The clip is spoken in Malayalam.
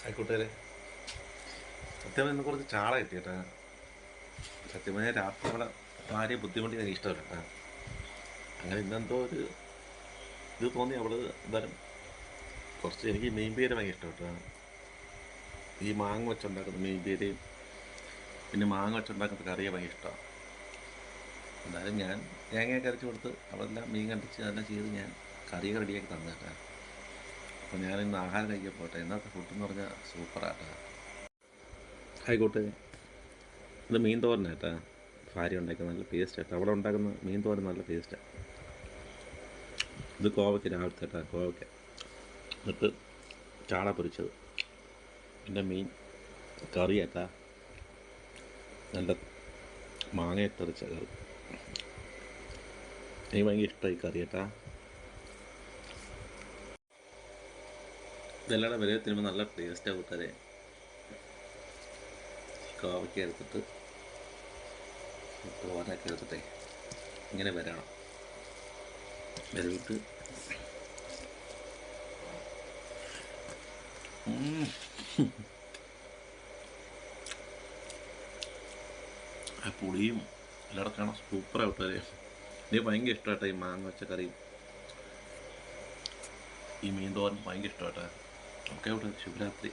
ആയിക്കോട്ടെ. സത്യം ഇന്ന് കുറച്ച് ചാള കിട്ടിയേട്ടാ. സത്യമായ രാത്രി അവിടെ ഭാര്യ ബുദ്ധിമുട്ടി എനിക്ക് ഇഷ്ടമല്ല കേട്ടാ. അങ്ങനെ ഇന്നെന്തോ ഒരു ഇത് തോന്നി അവള് എന്തായാലും കുറച്ച് എനിക്ക് മീൻ പീര ഭയങ്കര ഇഷ്ടം കേട്ടോ. ഈ മാങ്ങ വെച്ചുണ്ടാക്കുന്ന മീൻ പീരയും പിന്നെ മാങ്ങ വെച്ചുണ്ടാക്കുന്ന കറിയെ ഭയങ്കര ഇഷ്ടമാണ്. എന്തായാലും ഞാൻ തേങ്ങയൊക്കെ അരച്ച് കൊടുത്ത് അവളെല്ലാം മീൻ കണ്ടിച്ച് അതെല്ലാം ചെയ്ത് ഞാൻ കറിയൊക്കെ റെഡിയാക്കി തന്നു കേട്ടാ. അപ്പോൾ ഞാൻ ഇന്ന് ആഹാരം കഴിക്കാൻ പോട്ടെ. ഇന്നത്തെ ഫുഡ് എന്ന് പറഞ്ഞാൽ സൂപ്പറാട്ടാ. ആയിക്കോട്ടെ. ഇത് മീൻ തോരനായിട്ടാ. ഭാര്യ ഉണ്ടാക്കുന്ന നല്ല ടേസ്റ്റ് ആയിട്ട് അവിടെ ഉണ്ടാക്കുന്ന മീൻ തോരൻ നല്ല ടേസ്റ്റാണ്. ഇത് കോവയ്ക്ക് രാവിലത്തെ കേട്ടാ, കോവയ്ക്ക എന്നിട്ട് ചാള പൊരിച്ചത് പിന്നെ മീൻ കറിയാട്ടാ. നല്ല മാങ്ങ തെറിച്ച കറി. എനിക്ക് ഭയങ്കര ഇഷ്ടമായി കറി കേട്ടാ. ഇതെല്ലാം വില തിരുമ്പോൾ നല്ല ടേസ്റ്റാണ് കൂട്ടാരെ. കോവയ്ക്ക എടുത്തിട്ട് തോരനൊക്കെ എടുത്തിട്ടേ ഇങ്ങനെ വരണം. വരവിട്ട് ആ പുളിയും എല്ലാം കാണാൻ സൂപ്പറായിട്ടേ. എനിക്ക് ഭയങ്കര ഇഷ്ടമായിട്ടാ ഈ മാങ്ങ വെച്ച കറിയും ഈ മീൻ തോരൻ ഭയങ്കര ഇഷ്ടമായിട്ടാ. ഓക്കെ, ശുഭരാത്രി.